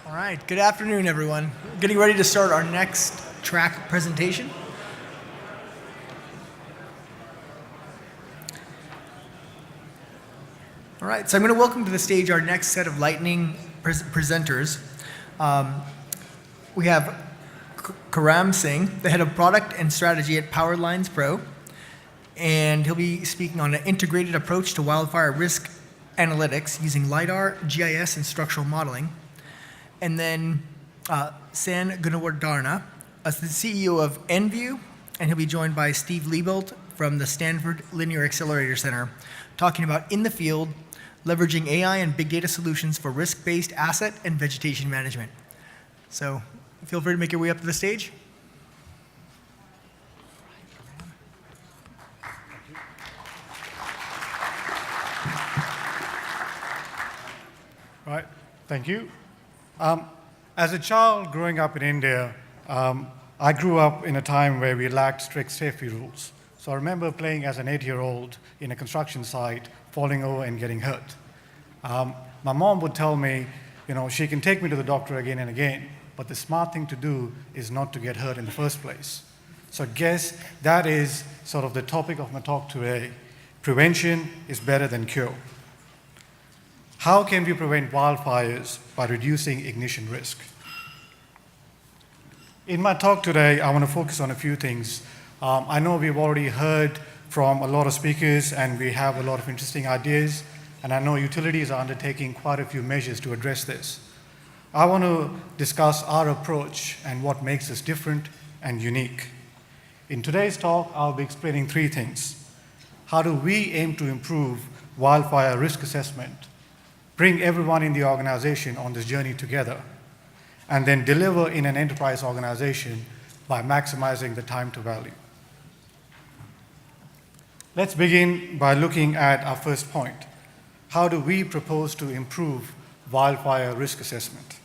All right, good afternoon, everyone. Getting ready to start our next track presentation. All right, so I'm going to welcome to the stage our next set of lightning presenters. We have Karamvir Singh, the head of product and strategy at Powerlines Pro, and he'll be speaking on an integrated approach to wildfire risk analytics using LiDAR, GIS, and structural modeling. And then San Gunawardana, the CEO of Enview, and he'll be joined by Steve Liebelt from the Stanford Linear Accelerator Center, talking about in the field, leveraging AI and big data solutions for risk-based asset and vegetation management. So feel free to make your way up to the stage. Right, thank you. As a child growing up in India, I grew up in a time where we lacked strict safety rules. So I remember playing as an 8-year-old in a construction site, falling over and getting hurt. My mom would tell me, she can take me to the doctor again and again, but the smart thing to do is not to get hurt in the first place. So I guess that is sort of the topic of my talk today. Prevention is better than cure. How can we prevent wildfires by reducing ignition risk? In my talk today, I want to focus on a few things. I know we've already heard from a lot of speakers and we have a lot of interesting ideas, and I know utilities are undertaking quite a few measures to address this. I want to discuss our approach and what makes us different and unique. In today's talk, I'll be explaining 3 things. How do we aim to improve wildfire risk assessment, bring everyone in the organization on this journey together, and then deliver in an enterprise organization by maximizing the time to value. Let's begin by looking at our first point. How do we propose to improve wildfire risk assessment?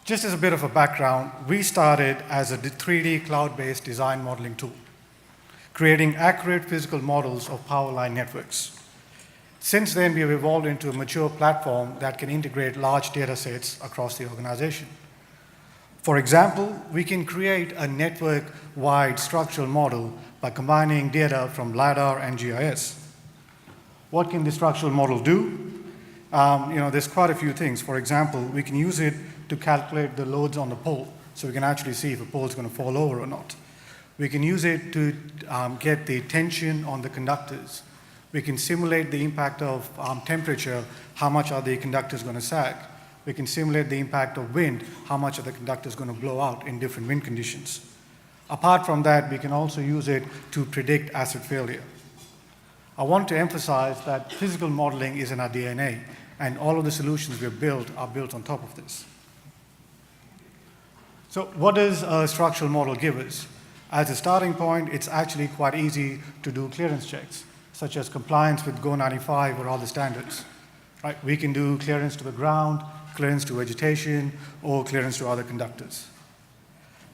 Just as a bit of a background, we started as a 3D cloud-based design modeling tool, creating accurate physical models of power line networks. Since then, we have evolved into a mature platform that can integrate large data sets across the organization. For example, we can create a network-wide structural model by combining data from LiDAR and GIS. What can the structural model do? There's quite a few things. For example, we can use it to calculate the loads on the pole, so we can actually see if a pole is going to fall over or not. We can use it to get the tension on the conductors. We can simulate the impact of temperature, how much are the conductors going to sag. We can simulate the impact of wind, how much are the conductors going to blow out in different wind conditions. Apart from that, we can also use it to predict asset failure. I want to emphasize that physical modeling is in our DNA, and all of the solutions we've built are built on top of this. So what does a structural model give us? As a starting point, it's actually quite easy to do clearance checks, such as compliance with GO 95 or other standards. Right? We can do clearance to the ground, clearance to vegetation, or clearance to other conductors.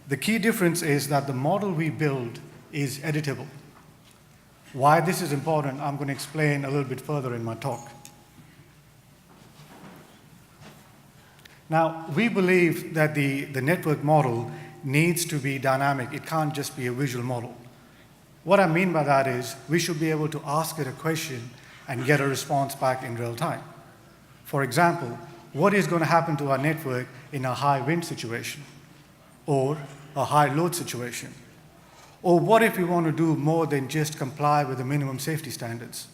The key difference is that the model we build is editable. Why this is important, I'm going to explain a little bit further in my talk. Now, we believe that the network model needs to be dynamic. It can't just be a visual model. What I mean by that is we should be able to ask it a question and get a response back in real time. For example, what is going to happen to our network in a high wind situation or a high load situation? Or what if we want to do more than just comply with the minimum safety standards?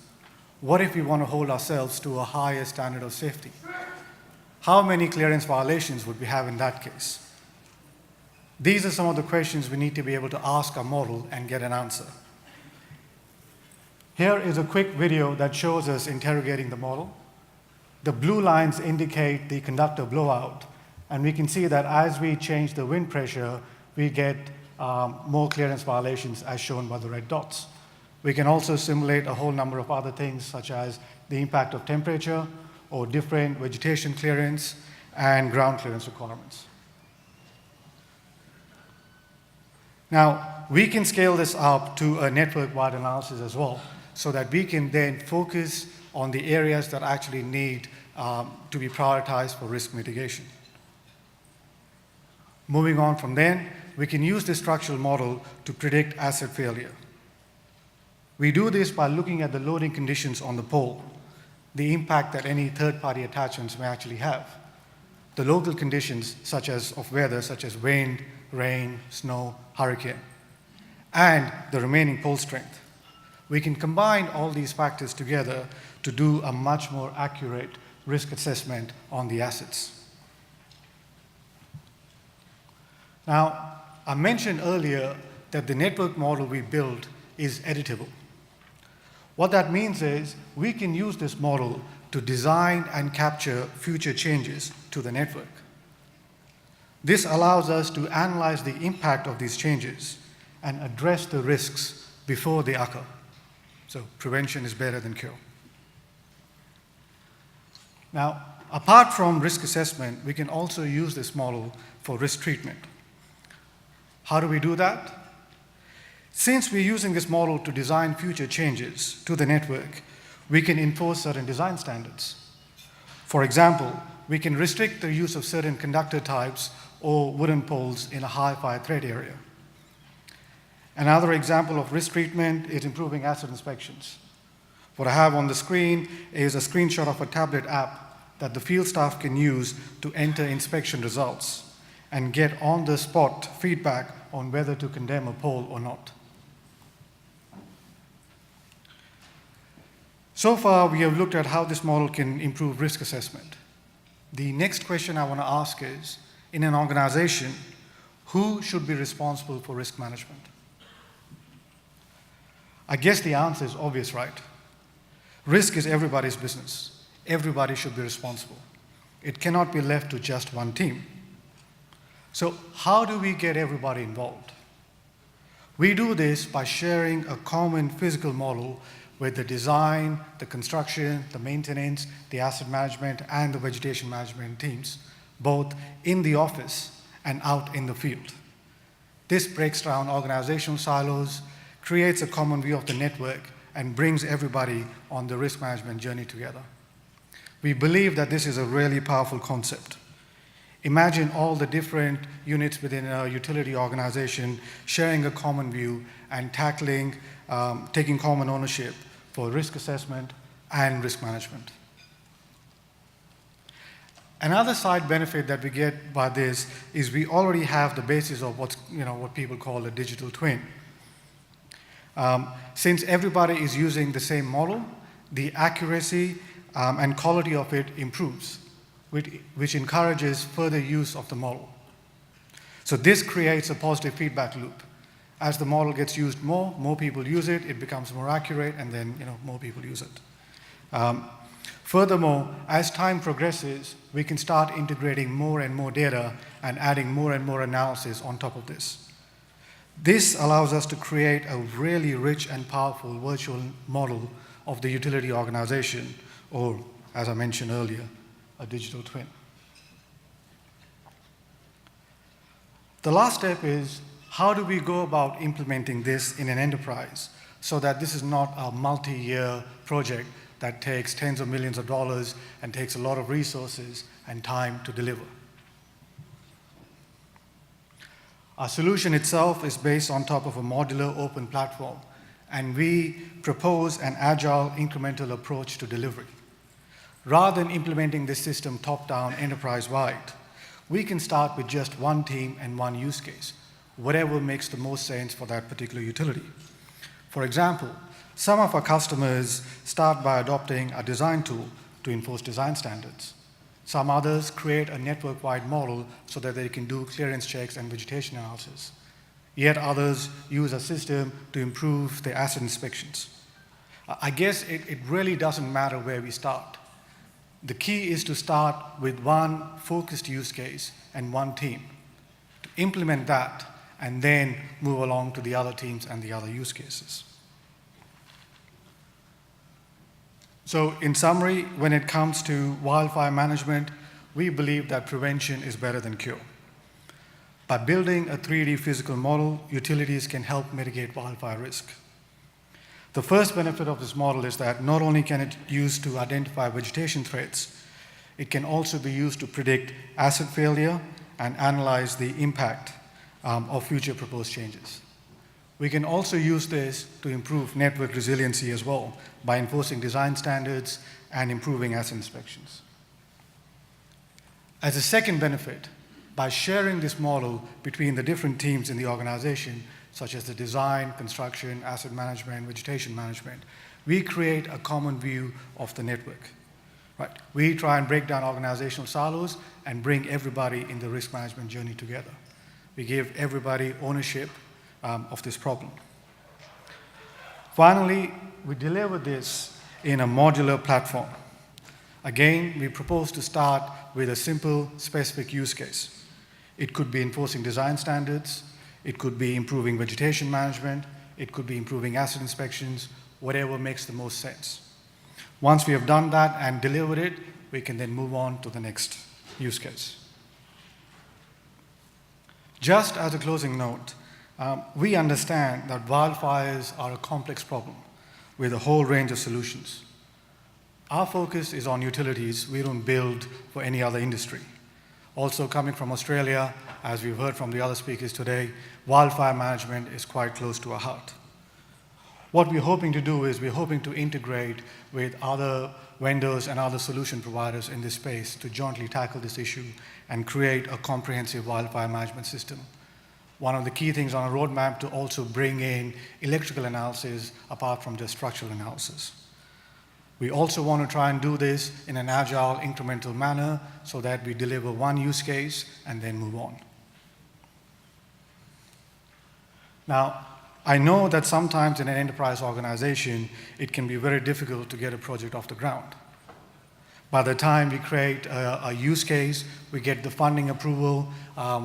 What if we want to hold ourselves to a higher standard of safety? How many clearance violations would we have in that case? These are some of the questions we need to be able to ask our model and get an answer. Here is a quick video that shows us interrogating the model. The blue lines indicate the conductor blowout, and we can see that as we change the wind pressure, we get more clearance violations as shown by the red dots. We can also simulate a whole number of other things, such as the impact of temperature or different vegetation clearance and ground clearance requirements. Now, we can scale this up to a network-wide analysis as well, so that we can then focus on the areas that actually need to be prioritized for risk mitigation. Moving on from then, we can use this structural model to predict asset failure. We do this by looking at the loading conditions on the pole, the impact that any third-party attachments may actually have, the local conditions of weather, such as wind, rain, snow, hurricane, and the remaining pole strength. We can combine all these factors together to do a much more accurate risk assessment on the assets. Now, I mentioned earlier that the network model we build is editable. What that means is we can use this model to design and capture future changes to the network. This allows us to analyze the impact of these changes and address the risks before they occur. So prevention is better than cure. Now, apart from risk assessment, we can also use this model for risk treatment. How do we do that? Since we're using this model to design future changes to the network, we can enforce certain design standards. For example, we can restrict the use of certain conductor types or wooden poles in a high fire threat area. Another example of risk treatment is improving asset inspections. What I have on the screen is a screenshot of a tablet app that the field staff can use to enter inspection results and get on-the-spot feedback on whether to condemn a pole or not. So far, we have looked at how this model can improve risk assessment. The next question I want to ask is, in an organization, who should be responsible for risk management? I guess the answer is obvious, right? Risk is everybody's business. Everybody should be responsible. It cannot be left to just one team. So how do we get everybody involved? We do this by sharing a common physical model with the design, the construction, the maintenance, the asset management, and the vegetation management teams, both in the office and out in the field. This breaks down organizational silos, creates a common view of the network, and brings everybody on the risk management journey together. We believe that this is a really powerful concept. Imagine all the different units within a utility organization sharing a common view and taking common ownership for risk assessment and risk management. Another side benefit that we get by this is we already have the basis of what people call a digital twin. Since everybody is using the same model, the accuracy and quality of it improves, which encourages further use of the model. So this creates a positive feedback loop. As the model gets used more people use it, it becomes more accurate, and then more people use it. Furthermore, as time progresses, we can start integrating more and more data and adding more and more analysis on top of this. This allows us to create a really rich and powerful virtual model of the utility organization, or, as I mentioned earlier, a digital twin. The last step is, how do we go about implementing this in an enterprise so that this is not a multi-year project that takes tens of millions of dollars and takes a lot of resources and time to deliver? Our solution itself is based on top of a modular open platform, and we propose an agile incremental approach to delivery. Rather than implementing this system top-down enterprise-wide, we can start with just one team and one use case, whatever makes the most sense for that particular utility. For example, some of our customers start by adopting a design tool to enforce design standards. Some others create a network-wide model so that they can do clearance checks and vegetation analysis. Yet others use a system to improve their asset inspections. I guess it really doesn't matter where we start. The key is to start with one focused use case and one team, to implement that, and then move along to the other teams and the other use cases. So in summary, when it comes to wildfire management, we believe that prevention is better than cure. By building a 3D physical model, utilities can help mitigate wildfire risk. The first benefit of this model is that not only can it be used to identify vegetation threats, It can also be used to predict asset failure and analyze the impact of future proposed changes. We can also use this to improve network resiliency as well by enforcing design standards and improving asset inspections. As a second benefit, by sharing this model between the different teams in the organization, such as the design, construction, asset management, vegetation management, we create a common view of the network. Right? We try and break down organizational silos and bring everybody in the risk management journey together. We give everybody ownership of this problem. Finally, we deliver this in a modular platform. Again, we propose to start with a simple, specific use case. It could be enforcing design standards, it could be improving vegetation management, it could be improving asset inspections, whatever makes the most sense. Once we have done that and delivered it, we can then move on to the next use case. Just as a closing note, we understand that wildfires are a complex problem with a whole range of solutions. Our focus is on utilities. We don't build for any other industry. Also, coming from Australia, as we've heard from the other speakers today, wildfire management is quite close to our heart. What we're hoping to do is we're hoping to integrate with other vendors and other solution providers in this space to jointly tackle this issue and create a comprehensive wildfire management system. One of the key things on our roadmap to also bring in electrical analysis apart from just structural analysis. We also want to try and do this in an agile, incremental manner so that we deliver one use case and then move on. Now, I know that sometimes in an enterprise organization, it can be very difficult to get a project off the ground. By the time we create a use case, we get the funding approval,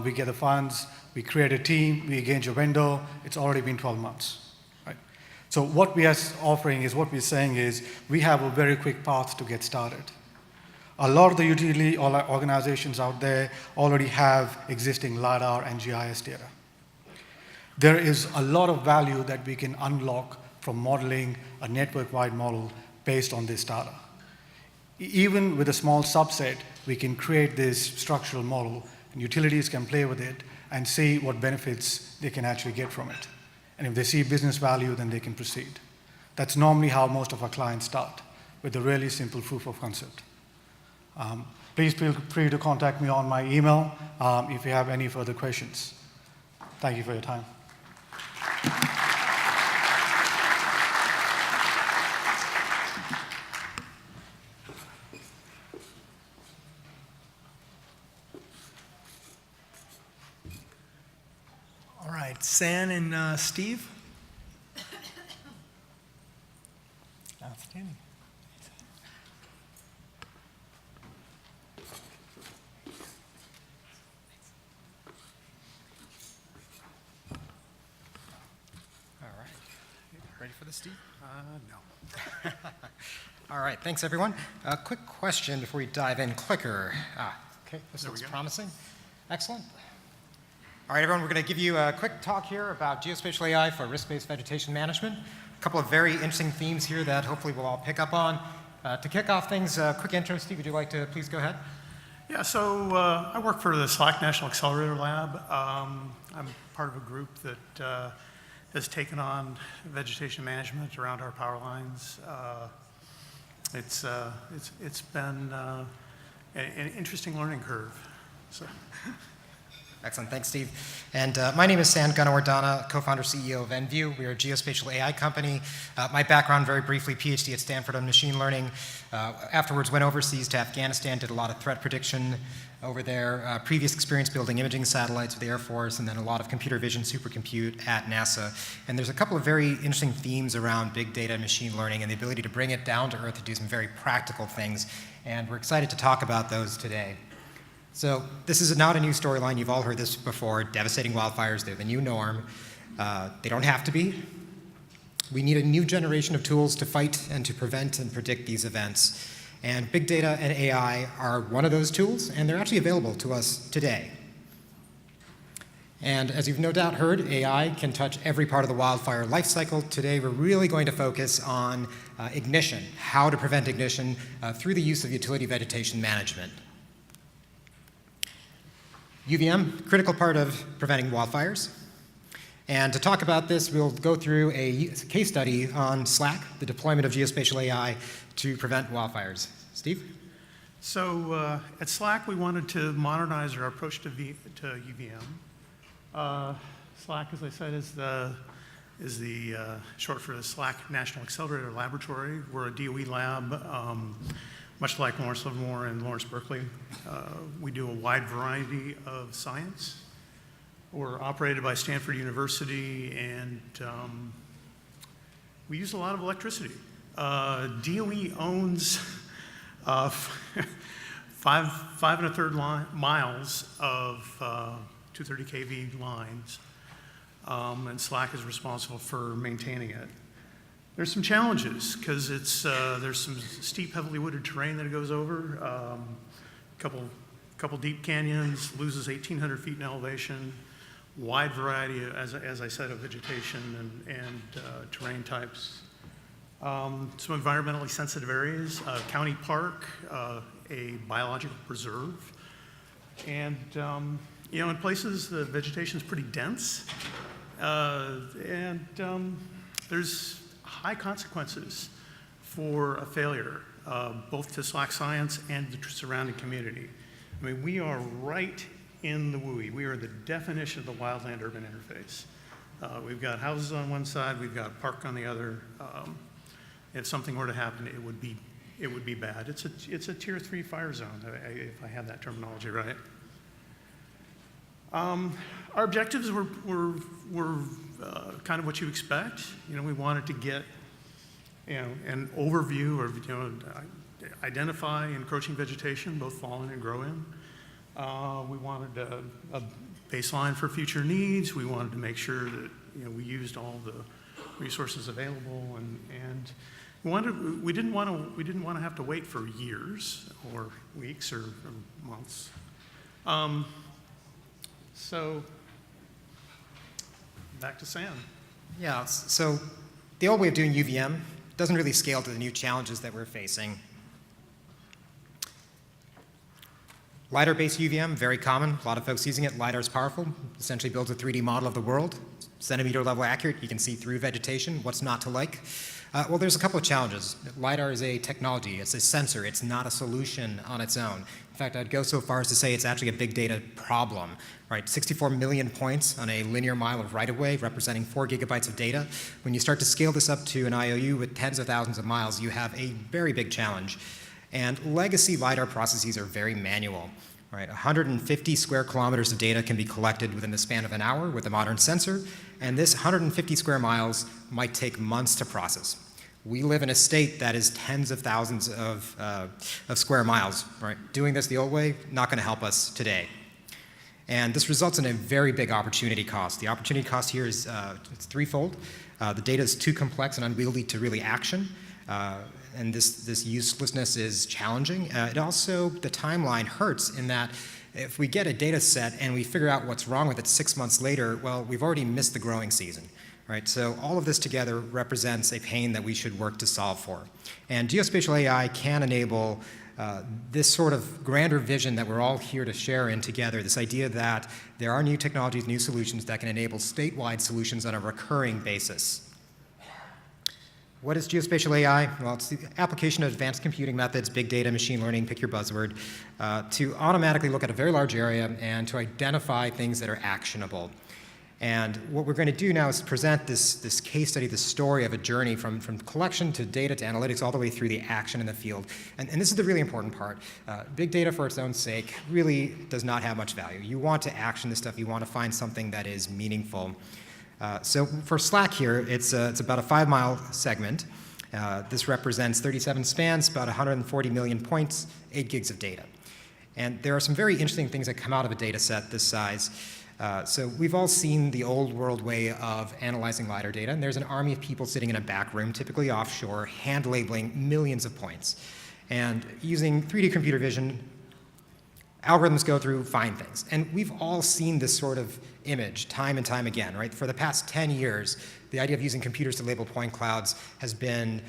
we get the funds, we create a team, we engage a vendor, it's already been 12 months. Right? So what we are offering is, what we're saying is, we have a very quick path to get started. A lot of the utility organizations out there already have existing LiDAR and GIS data. There is a lot of value that we can unlock from modeling a network-wide model based on this data. Even with a small subset, we can create this structural model, and utilities can play with it and see what benefits they can actually get from it. And if they see business value, then they can proceed. That's normally how most of our clients start, with a really simple proof of concept. Please feel free to contact me on my email if you have any further questions. Thank you for your time. All right, San and Steve. Outstanding. All right. Ready for this, Steve? No. All right. Thanks, everyone. A quick question before we dive in. Clicker. Okay. This looks promising. Excellent. All right, everyone. We're going to give you a quick talk here about geospatial AI for risk-based vegetation management. A couple of very interesting themes here that hopefully we'll all pick up on. To kick off things, quick intro. Steve, would you like to please go ahead? Yeah, so I work for the SLAC National Accelerator Lab. I'm part of a group that has taken on vegetation management around our power lines. It's been an interesting learning curve. So. Excellent. Thanks, Steve. And my name is San Gunawardana, co-founder, CEO of Enview. We are a geospatial AI company. My background, very briefly, PhD at Stanford on machine learning. Afterwards, went overseas to Afghanistan, did a lot of threat prediction over there. Previous experience building imaging satellites with the Air Force, and then a lot of computer vision supercompute at NASA. And there's a couple of very interesting themes around big data and machine learning and the ability to bring it down to earth to do some very practical things. And we're excited to talk about those today. So this is not a new storyline. You've all heard this before. Devastating wildfires, they're the new norm. They don't have to be. We need a new generation of tools to fight and to prevent and predict these events. And big data and AI are one of those tools, and they're actually available to us today. And as you've no doubt heard, AI can touch every part of the wildfire life cycle. Today, we're really going to focus on ignition, how to prevent ignition through the use of utility vegetation management. UVM, critical part of preventing wildfires. And to talk about this, we'll go through a case study on SLAC, the deployment of geospatial AI to prevent wildfires. Steve? So at SLAC, we wanted to modernize our approach to UVM. SLAC, as I said, is the short for the SLAC National Accelerator Laboratory. We're a DOE lab, much like Lawrence Livermore and Lawrence Berkeley. We do a wide variety of science. We're operated by Stanford University, and we use a lot of electricity. DOE owns 5 1/3 miles of 230 kV lines, and SLAC is responsible for maintaining it. There's some challenges because there's some steep, heavily wooded terrain that it goes over. Couple deep canyons, loses 1,800 feet in elevation. Wide variety, as I said, of vegetation and terrain types. Some environmentally sensitive areas, county park, a biological preserve, and in places the vegetation is pretty dense, and there's high consequences for a failure, both to SLAC science and the surrounding community. I mean, we are right in the WUI. We are the definition of the wildland-urban interface. We've got houses on one side, we've got park on the other. If something were to happen, it would be bad. It's a tier 3 fire zone, if I have that terminology right. Our objectives were kind of what you expect. We wanted to get an overview of identify encroaching vegetation, both fallen and growing. We wanted a baseline for future needs. We wanted to make sure that we used all the resources available, and we didn't want to have to wait for years or weeks or months. So back to Sam. Yeah, so the old way of doing UVM doesn't really scale to the new challenges that we're facing. LiDAR-based UVM, very common. A lot of folks using it. LiDAR is powerful. Essentially builds a 3D model of the world. Centimeter level accurate. You can see through vegetation. What's not to like? Well, there's a couple of challenges. LiDAR is a technology. It's a sensor. It's not a solution on its own. In fact, I'd go so far as to say it's actually a big data problem. Right? 64 million points on a linear mile of right-of-way, representing 4 gigabytes of data. When you start to scale this up to an IOU with tens of thousands of miles, you have a very big challenge. And legacy LiDAR processes are very manual. Right? 150 square kilometers of data can be collected within the span of an hour with a modern sensor, and this 150 square miles might take months to process. We live in a state that is tens of thousands of square miles. Right? Doing this the old way, not going to help us today. And this results in a very big opportunity cost. The opportunity cost here is it's threefold. The data is too complex and unwieldy to really action. And this uselessness is challenging. It also, the timeline hurts in that if we get a data set and we figure out what's wrong with it 6 months later, well, we've already missed the growing season, right? So all of this together represents a pain that we should work to solve for. And geospatial AI can enable this sort of grander vision that we're all here to share in together, this idea that there are new technologies, new solutions that can enable statewide solutions on a recurring basis. What is geospatial AI? Well, it's the application of advanced computing methods, big data, machine learning, pick your buzzword, to automatically look at a very large area and to identify things that are actionable. And what we're going to do now is present this case study, this story of a journey from collection to data to analytics all the way through the action in the field. And this is the really important part. Big data for its own sake really does not have much value. You want to action this stuff. You want to find something that is meaningful. So for SLAC here, it's about a 5-mile segment. This represents 37 spans, about 140 million points, 8 gigs of data. And there are some very interesting things that come out of a data set this size. So we've all seen the old world way of analyzing LiDAR data, and there's an army of people sitting in a back room, typically offshore, hand labeling millions of points. And using 3D computer vision, algorithms go through, find things. And we've all seen this sort of image time and time again, right? For the past 10 years, the idea of using computers to label point clouds has been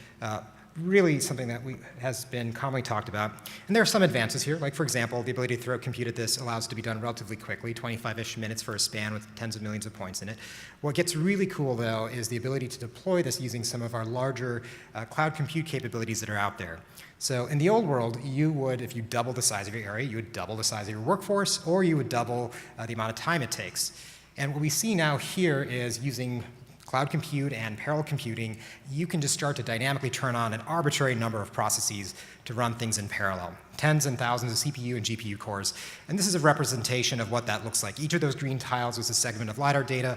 really something that has been commonly talked about. And there are some advances here, like for example, the ability to throw compute at this allows it to be done relatively quickly, 25-ish minutes for a span with tens of millions of points in it. What gets really cool though is the ability to deploy this using some of our larger cloud compute capabilities that are out there. So in the old world, you would, if you double the size of your area, you would double the size of your workforce, or you would double the amount of time it takes. And what we see now here is using cloud compute and parallel computing, you can just start to dynamically turn on an arbitrary number of processes to run things in parallel. Tens and thousands of CPU and GPU cores. And this is a representation of what that looks like. Each of those green tiles was a segment of LiDAR data,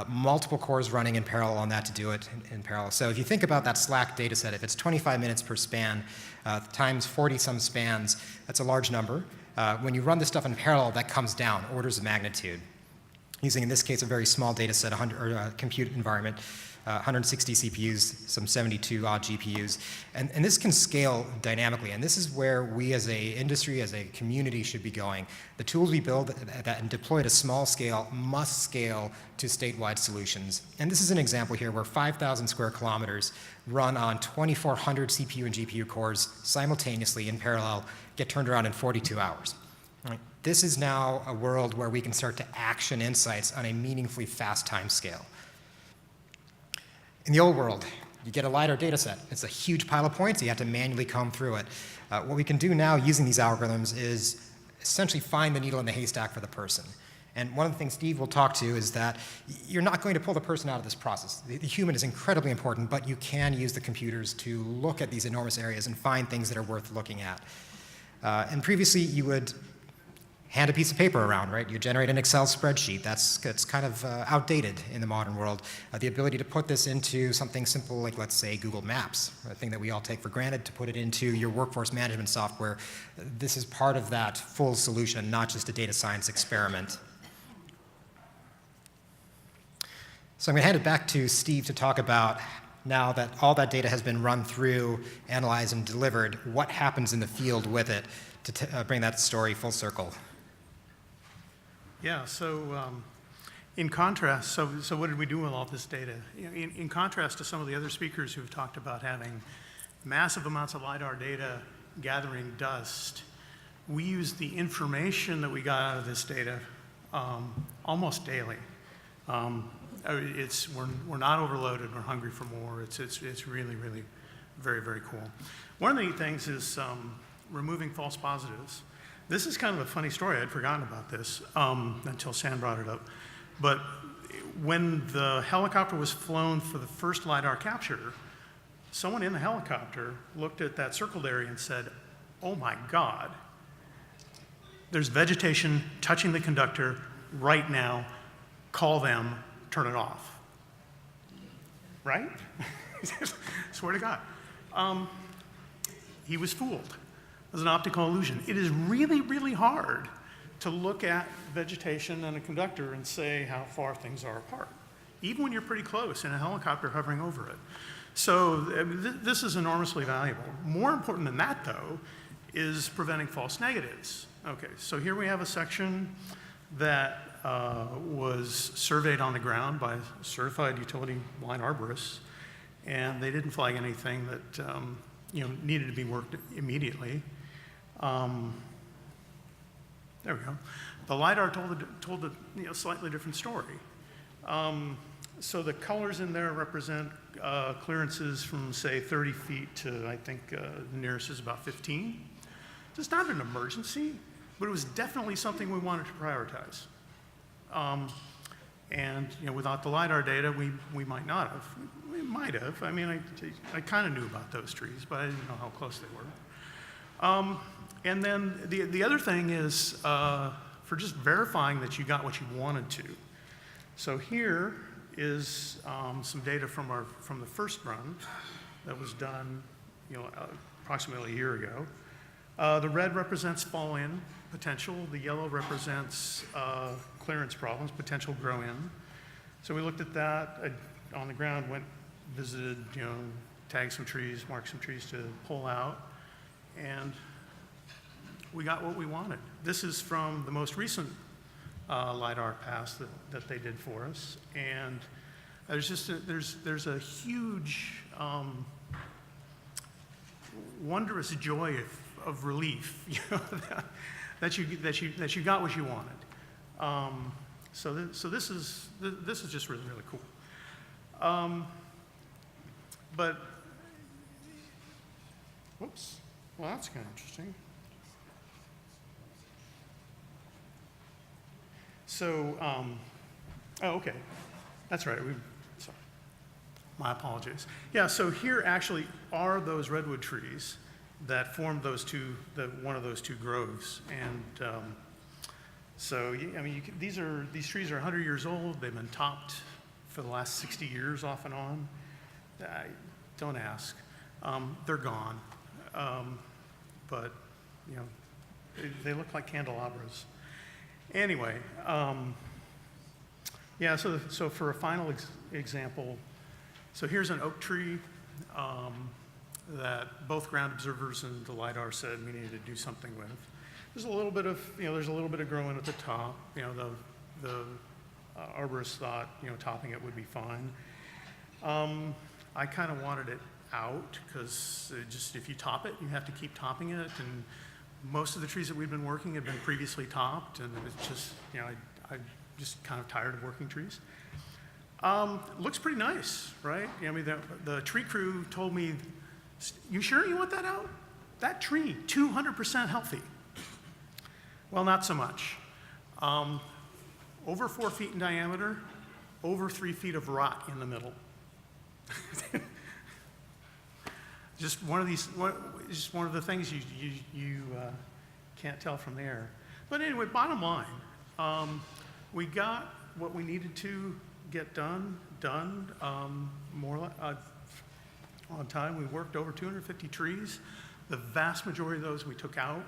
multiple cores running in parallel on that to do it in parallel. So if you think about that SLAC data set, if it's 25 minutes per span times 40-some spans, that's a large number. When you run this stuff in parallel, that comes down orders of magnitude. Using, in this case, a very small data set, compute environment, 160 CPUs, some 72 odd GPUs. And this can scale dynamically. And this is where we as an industry, as a community should be going. The tools we build and deploy at a small scale must scale to statewide solutions. And this is an example here where 5,000 square kilometers run on 2,400 CPU and GPU cores simultaneously in parallel, get turned around in 42 hours. Right. This is now a world where we can start to action insights on a meaningfully fast time scale. In the old world, you get a LiDAR data set. It's a huge pile of points. You have to manually comb through it. What we can do now using these algorithms is essentially find the needle in the haystack for the person. And one of the things Steve will talk to is that you're not going to pull the person out of this process. The human is incredibly important, but you can use the computers to look at these enormous areas and find things that are worth looking at. And previously, you would hand a piece of paper around, right? You generate an Excel spreadsheet. That's kind of outdated in the modern world. The ability to put this into something simple like, let's say, Google Maps, a thing that we all take for granted, to put it into your workforce management software. This is part of that full solution, not just a data science experiment. So I'm going to hand it back to Steve to talk about, now that all that data has been run through, analyzed, and delivered, what happens in the field with it to bring that story full circle. Yeah, so in contrast, so what did we do with all this data? You know, in contrast to some of the other speakers who've talked about having massive amounts of LiDAR data gathering dust, we use the information that we got out of this data almost daily. We're not overloaded, we're hungry for more. It's really, really very, very cool. One of the neat things is removing false positives. This is kind of a funny story. I'd forgotten about this until San brought it up. But when the helicopter was flown for the first LiDAR capture, someone in the helicopter looked at that circled area and said, "Oh my God, there's vegetation touching the conductor right now. Call them, turn it off." Right? Swear to God. He was fooled. It was an optical illusion. It is really, really hard to look at vegetation and a conductor and say how far things are apart, even when you're pretty close in a helicopter hovering over it. So this is enormously valuable. More important than that, though, is preventing false negatives. Okay, so here we have a section that was surveyed on the ground by certified utility line arborists, and they didn't flag anything that needed to be worked immediately. There we go. The LiDAR told a slightly different story. So the colors in there represent clearances from, say, 30 feet to, I think, the nearest is about 15. So it's not an emergency, but it was definitely something we wanted to prioritize. And without the LiDAR data, we might not have. We might have. I mean, I kind of knew about those trees, but I didn't know how close they were. And then the other thing is for just verifying that you got what you wanted to. So here is some data from the first run that was done, approximately a year ago. The red represents fall-in potential. The yellow represents clearance problems, potential grow-in. So we looked at that on the ground, visited, tagged some trees, marked some trees to pull out, and we got what we wanted. This is from the most recent LiDAR pass that they did for us, and there's a huge wondrous joy of relief, you know, that you got what you wanted. So this is just really cool. But whoops, well, that's kind of interesting. So oh, okay, that's right. Sorry, my apologies. Yeah, so here actually are those redwood trees that formed one of those two groves, and so I mean, these trees are 100 years old. They've been topped for the last 60 years, off and on. Don't ask. They're gone, but you know, they look like candelabras. Anyway, yeah. So for a final example, so here's an oak tree that both ground observers and the LiDAR said we needed to do something with. There's a little bit of growing at the top. You know, the arborists thought, you know, topping it would be fine. I kind of wanted it out because just if you top it, you have to keep topping it, and most of the trees that we've been working have been previously topped, and it's just, you know, I'm just kind of tired of working trees. Looks pretty nice, right? I mean, the tree crew told me, "You sure you want that out? That tree, 200% healthy." Well, not so much. Over 4 feet in diameter, over 3 feet of rot in the middle. Just one of the things you can't tell from there. But anyway, bottom line, we got what we needed to get done more on time. We worked over 250 trees. The vast majority of those we took out.